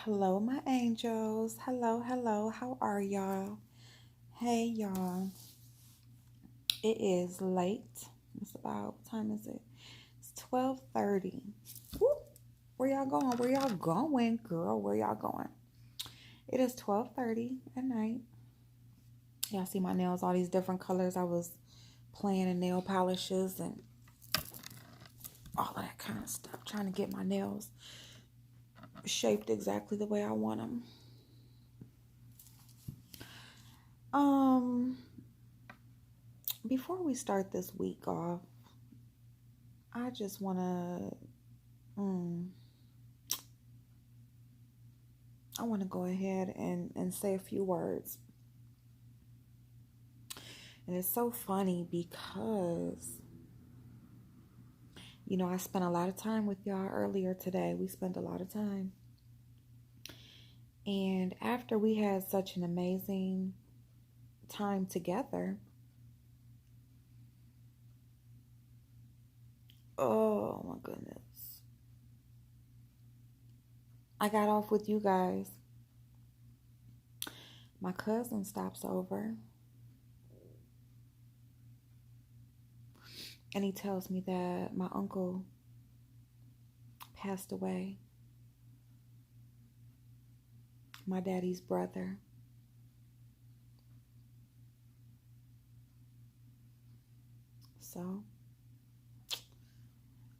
Hello, my angels. Hello, hello. How are y'all? Hey, y'all. It is late. It's about, what time is it? It's 12:30. Woo. Where y'all going? Where y'all going, girl? Where y'all going? It is 12:30 at night. Y'all see my nails, all these different colors. I was playing in nail polishes and all of that kind of stuff, trying to get my nails shaped exactly the way I want them. Um, Before we start this week off, I just want to, I want to go ahead and say a few words. And it's so funny because, I spent a lot of time with y'all earlier today. We spent a lot of time. And after we had such an amazing time together, oh my goodness, I got off with you guys. My cousin stops over and he tells me that my uncle passed away, my daddy's brother. So,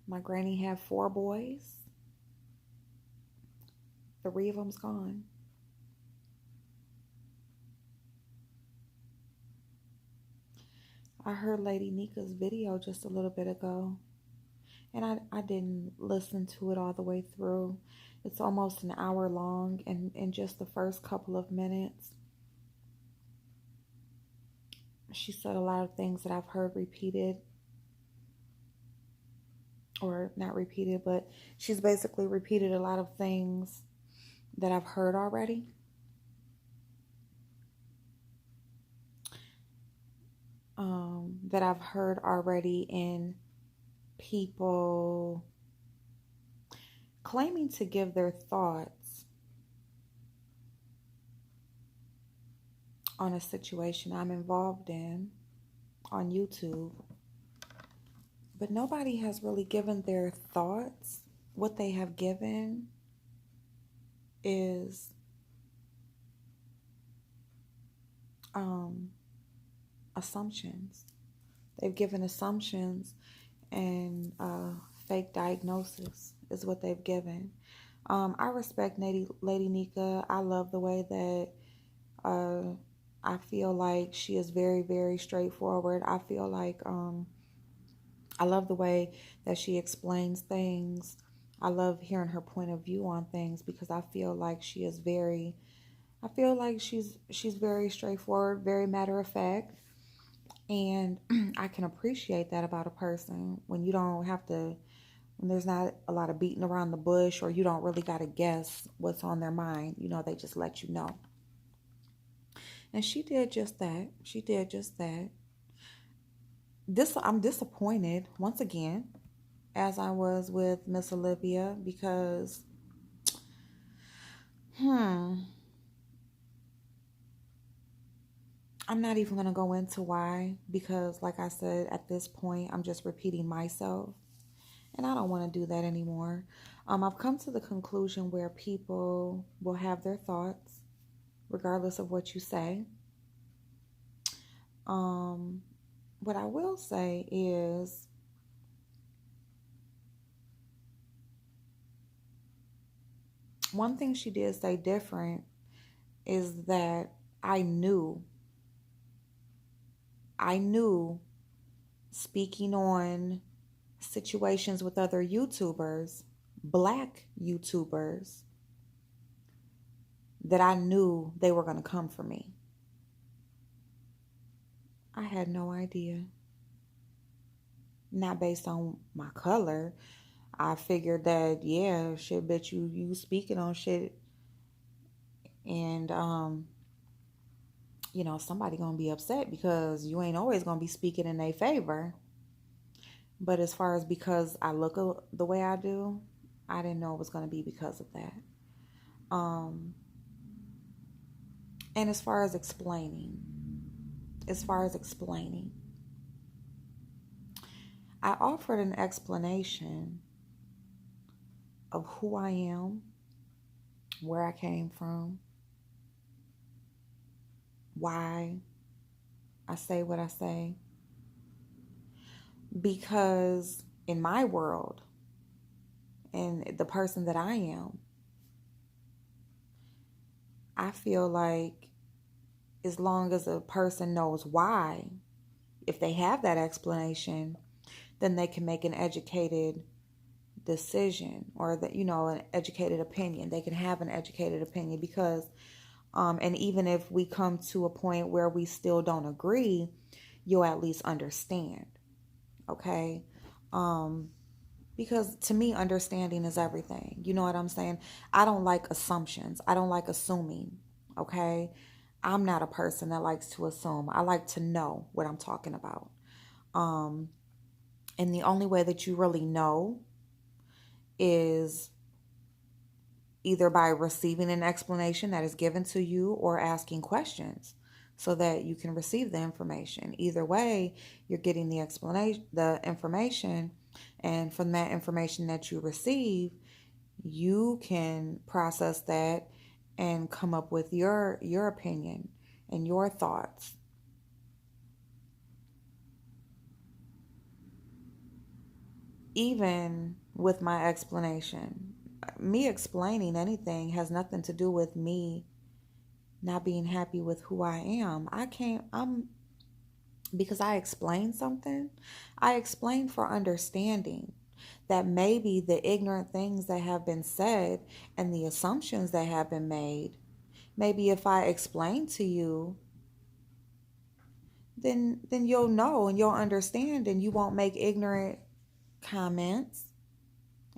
my granny had 4 boys. 3 of them's gone. I heard Lady Nika's video just a little bit ago, and I didn't listen to it all the way through. It's almost an hour long, and in just the first couple of minutes, she said a lot of things that I've heard repeated, or not repeated, but she's basically repeated a lot of things that I've heard already. That I've heard already in people claiming to give their thoughts on a situation I'm involved in on YouTube. But nobody has really given their thoughts. What they have given is assumptions. They've given assumptions and fake diagnosis is what they've given. I respect Lady Nika. I love the way that I feel like she is very, very straightforward. I feel like I love the way that she explains things. I love hearing her point of view on things because I feel like she's very straightforward, very matter of fact. And I can appreciate that about a person when you don't have to, when there's not a lot of beating around the bush or you don't really got to guess what's on their mind. They just let you know. And she did just that. She did just that. I'm disappointed once again, as I was with Miss Olivia, because I'm not even going to go into why, because like I said, at this point, I'm just repeating myself. And I don't want to do that anymore. I've come to the conclusion where people will have their thoughts, regardless of what you say. What I will say is, one thing she did say different is that I knew speaking on situations with other YouTubers, black YouTubers, that I knew they were going to come for me. I had no idea. Not based on my color. I figured that, yeah, shit, bet you speaking on shit and somebody gonna be upset because you ain't always gonna be speaking in their favor. But as far as because I look the way I do, I didn't know it was gonna be because of that. Um, and as far as explaining, I offered an explanation of who I am, where I came from, why I say what I say. Because in my world, and the person that I am, I feel like as long as a person knows why, if they have that explanation, then they can make an educated decision, or that, an educated opinion. They can have an educated opinion because and even if we come to a point where we still don't agree, you'll at least understand. Okay. Because to me, understanding is everything. You know what I'm saying? I don't like assumptions. I don't like assuming. Okay. I'm not a person that likes to assume. I like to know what I'm talking about. Um, and the only way that you really know is either by receiving an explanation that is given to you or asking questions so that you can receive the information. Either way, you're getting the explanation, the information, and from that information that you receive, you can process that and come up with your opinion and your thoughts. Even with my explanation, me explaining anything has nothing to do with me not being happy with who I am. Because I explained something, I explained for understanding that maybe the ignorant things that have been said and the assumptions that have been made, maybe if I explain to you, then you'll know and you'll understand and you won't make ignorant comments.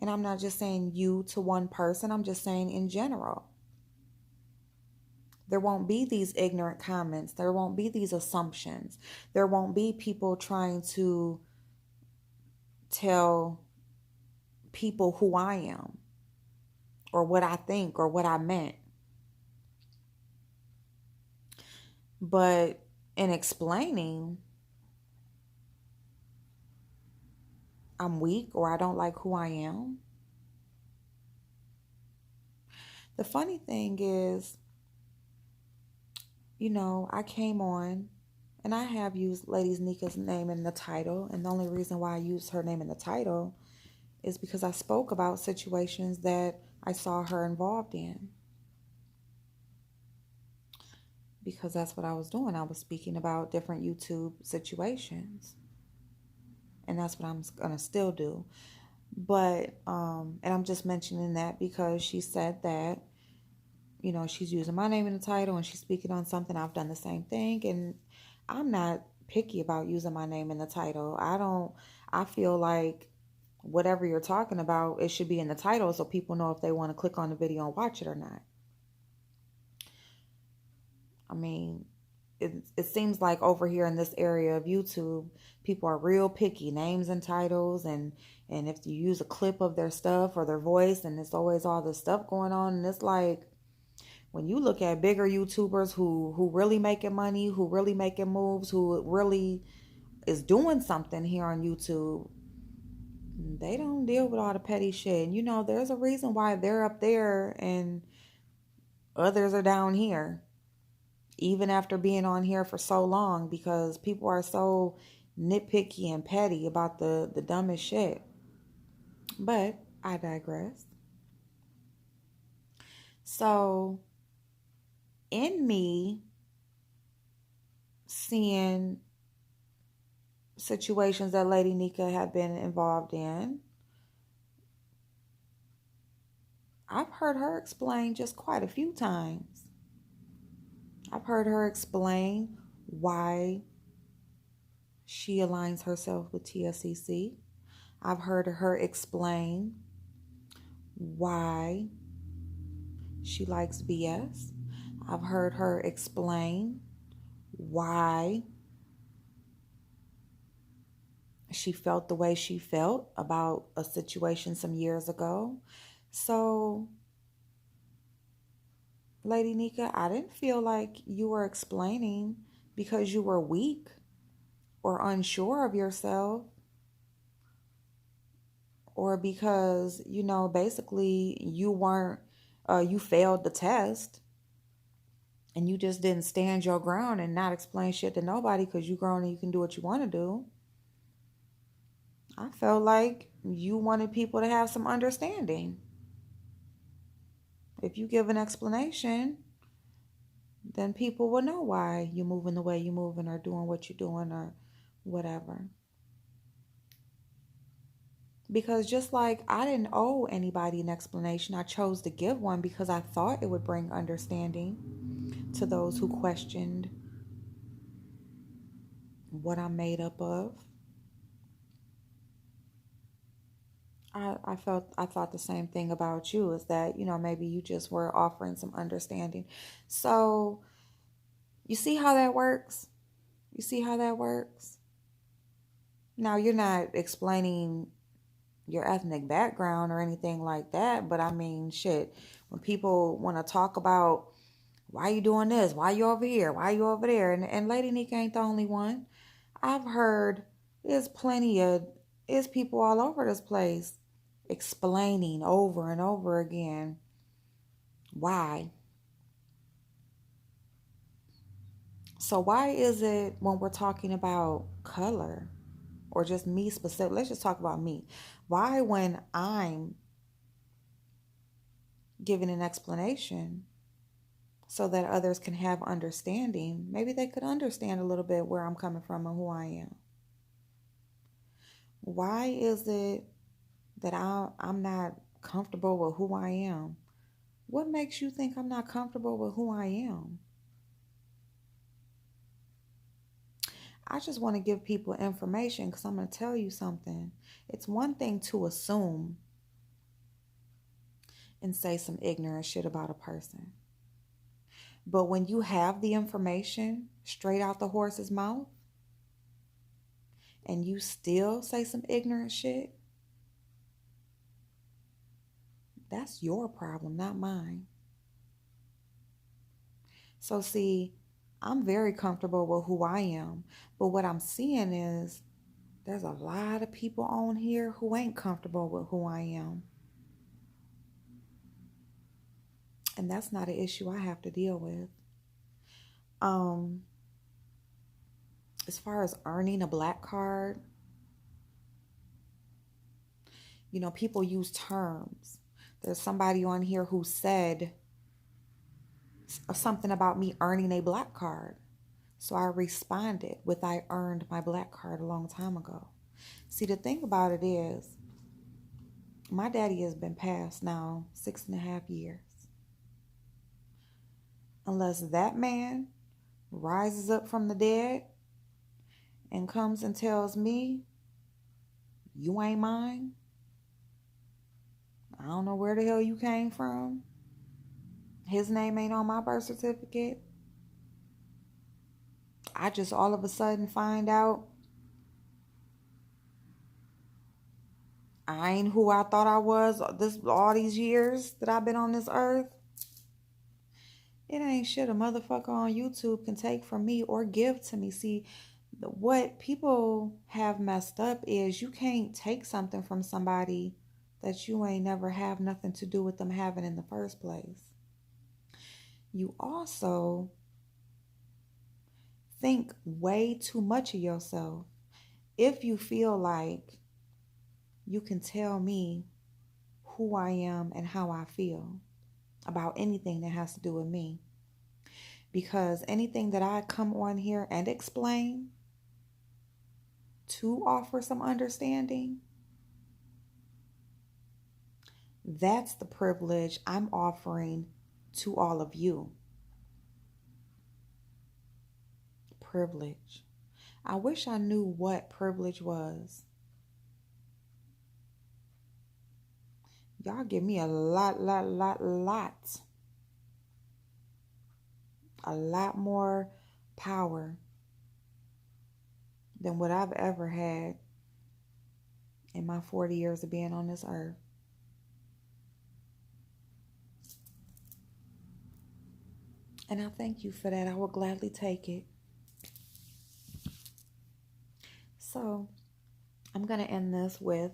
And I'm not just saying you to one person, I'm just saying in general. There won't be these ignorant comments. There won't be these assumptions. There won't be people trying to tell people who I am or what I think or what I meant. But in explaining, I'm weak or I don't like who I am. The funny thing is, I came on and I have used Lady Nika's name in the title. And the only reason why I used her name in the title is because I spoke about situations that I saw her involved in. Because that's what I was doing. I was speaking about different YouTube situations. And that's what I'm going to still do. But, and I'm just mentioning that because she said that, she's using my name in the title and she's speaking on something. I've done the same thing. And I'm not picky about using my name in the title. I feel like whatever you're talking about, it should be in the title so people know if they want to click on the video and watch it or not. I mean, it seems like over here in this area of YouTube, people are real picky, names and titles, and if you use a clip of their stuff or their voice, and it's always all this stuff going on, and it's like when you look at bigger YouTubers who really making money, who really making moves, who really is doing something here on YouTube, they don't deal with all the petty shit. And there's a reason why they're up there and others are down here, even after being on here for so long, because people are so nitpicky and petty about the dumbest shit. But I digress. So, in me seeing situations that Lady Nika had been involved in, I've heard her explain just quite a few times. I've heard her explain why she aligns herself with TSCC. I've heard her explain why she likes BS. I've heard her explain why she felt the way she felt about a situation some years ago. So Lady Nika, I didn't feel like you were explaining because you were weak or unsure of yourself, or because, basically you weren't, you failed the test and you just didn't stand your ground and not explain shit to nobody because you grown and you can do what you want to do. I felt like you wanted people to have some understanding. If you give an explanation, then people will know why you're moving the way you're moving or doing what you're doing or whatever. Because just like I didn't owe anybody an explanation, I chose to give one because I thought it would bring understanding to those who questioned what I'm made up of. I thought the same thing about you, is that, maybe you just were offering some understanding. So you see how that works? You see how that works? Now, you're not explaining your ethnic background or anything like that, but I mean, shit, when people want to talk about why you doing this, why you over here, why you over there, and Lady Nika ain't the only one. I've heard there's people all over this place explaining over and over again why. So why is it when we're talking about color or just me specific, let's just talk about me. Why when I'm giving an explanation so that others can have understanding, maybe they could understand a little bit where I'm coming from and who I am. Why is it that I'm not comfortable with who I am? What makes you think I'm not comfortable with who I am? I just want to give people information because I'm going to tell you something. It's one thing to assume and say some ignorant shit about a person. But when you have the information straight out the horse's mouth and you still say some ignorant shit, that's your problem, not mine. So see, I'm very comfortable with who I am. But what I'm seeing is there's a lot of people on here who ain't comfortable with who I am. And that's not an issue I have to deal with. As far as earning a black card, people use terms. There's somebody on here who said something about me earning a black card. So I responded with, I earned my black card a long time ago. See, the thing about it is, my daddy has been passed now 6.5 years. Unless that man rises up from the dead and comes and tells me, you ain't mine, I don't know where the hell you came from, his name ain't on my birth certificate, I just all of a sudden find out I ain't who I thought I was all these years that I've been on this earth, it ain't shit a motherfucker on YouTube can take from me or give to me. See, what people have messed up is you can't take something from somebody that you ain't never have nothing to do with them having in the first place. You also think way too much of yourself if you feel like you can tell me who I am and how I feel about anything that has to do with me. Because anything that I come on here and explain to offer some understanding, that's the privilege I'm offering to all of you. Privilege. I wish I knew what privilege was. Y'all give me a lot more power than what I've ever had in my 40 years of being on this earth. And I thank you for that. I will gladly take it. So I'm going to end this with,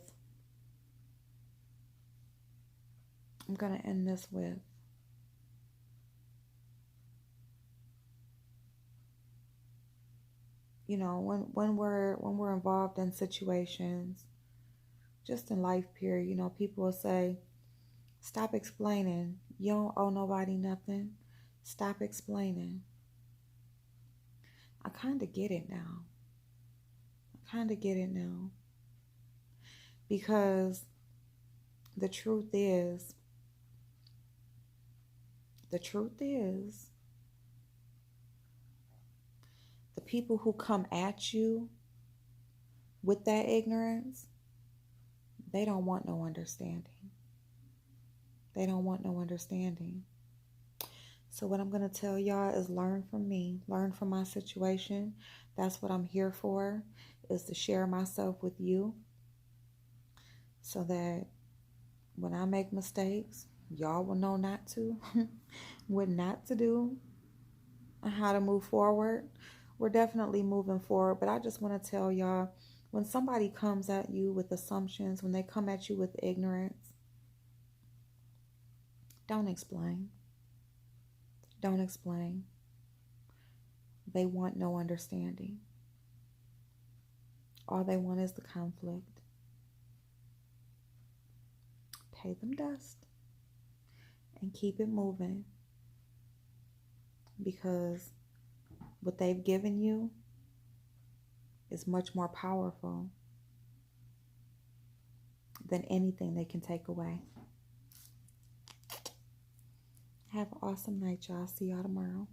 you know, when we're involved in situations, just in life period, you know, people will say, stop explaining. You don't owe nobody nothing. Stop explaining. I kind of get it now. Because the truth is, the people who come at you with that ignorance, they don't want no understanding. So what I'm going to tell y'all is learn from me, learn from my situation. That's what I'm here for, is to share myself with you so that when I make mistakes, y'all will know not to, what not to do, and how to move forward. We're definitely moving forward, but I just want to tell y'all, when somebody comes at you with assumptions, when they come at you with ignorance, don't explain. They want no understanding. All they want is the conflict. Pay them dust and keep it moving, because what they've given you is much more powerful than anything they can take away. Have an awesome night, y'all. See y'all tomorrow.